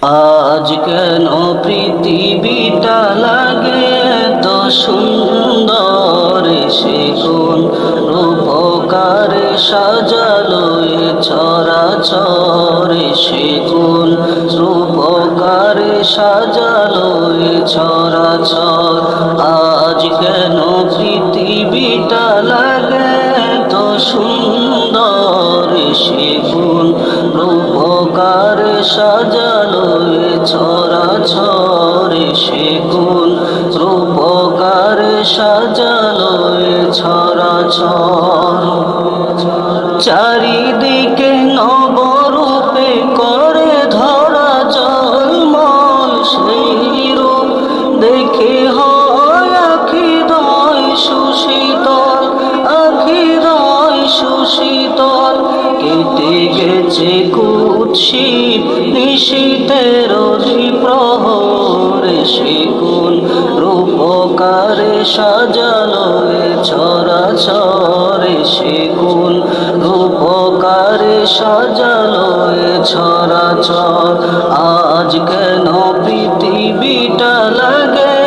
আজ কেন পৃথিবীটা লাগে তো সুন্দর, সে কোন রূপকারে সাজালো এ চরাচর, সে কোন রূপকারে সাজালো এ চরাচর। আজ কেন পৃথিবীটা লাগে তো সুন্দর, সে কোন রূপকারে সাজালো এ চরাচর, সে কোন রূপকারে সাজালো এ চরাচর। চারিদিকে নবরূপে করে ধরা জলমল, সেই রূপ দেখে হয় আখিদয় সুশীতল, আখিদয় সুশীতল। কেটে গেছে কুৎসিত নিশীথের প্রহর, সে কোন রূপকারে সাজালো এ চরাচর, সে কোন রূপকারে সাজালো এ চরাচর। আজ কেন পৃথিবীটা লাগে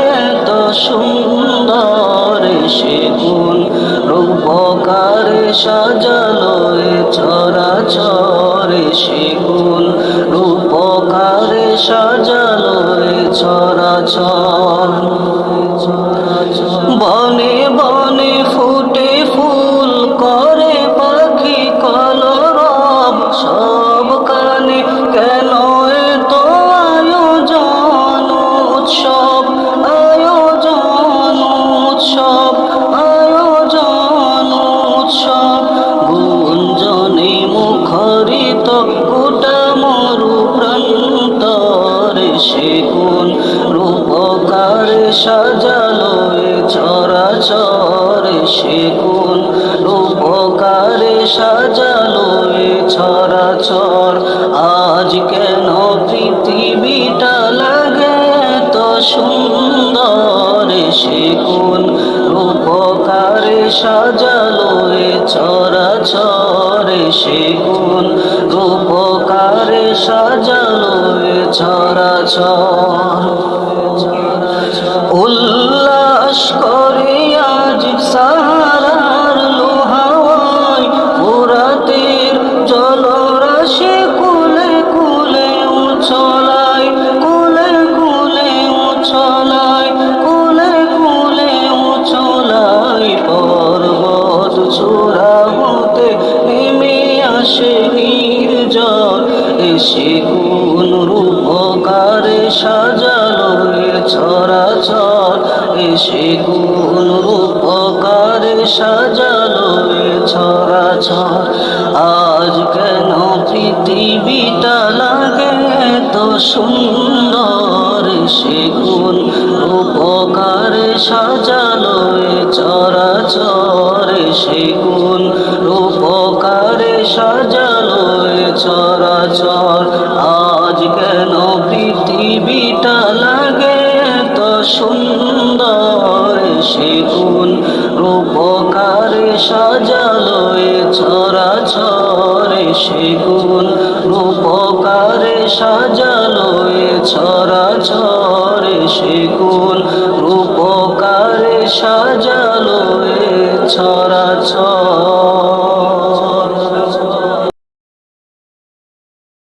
তো সুন্দর, সে কোন রূপকারে সাজালো এ চরাচর, সে কোন রূপকারে সাজালো এ চরাচর। বনে বনে ফুটে ফুল করে পাখি কলরব, সব কানে কেন এত আয়োজন উৎসব, আয়োজন উৎসব, আয়োজন উৎসব। গুঞ্জনে মুখরিত গোটা মরু প্রান্তর, সে কোন রূপকারে সাজালো এ চরাচর, সে কোন রূপকারে সাজালো এ চরাচর। আজ কেন পৃথিবীটা লাগে তো সুন্দর, সে কোন রূপকারে সাজালো এ চরাচর, সে কোন রূপকারে সাজালো এ চরাচর। উল্লাস করে আজ সাহারার লোহাওয়ায়, ফোরাতের জলরাশি কুলে কুলে উছলায়, কুলে কুলে উছলায়, কুলে কুলে উছলায়। পর্বত চূড়া হতে নেমে আসে নির্ঝর, সে কোন রূপকারে সাজালো এ চরাচর, সে কোন রূপকারে সাজালো এ চরাচর। আজ কেন পৃথিবীটা লাগে তো সুন্দর, সে কোন রূপকারে সাজালো এ চরাচর, সে কোন রূপকারে সাজালো এ চরাচর। আজ কেন পৃথিবীটা লাগে তো সুন্দর, সে কোন রূপকারে সাজালো এ চরাচর, সে কোন রূপকারে সাজালো এ চরাচর, সে কোন রূপকারে সাজালো এ চরাচর।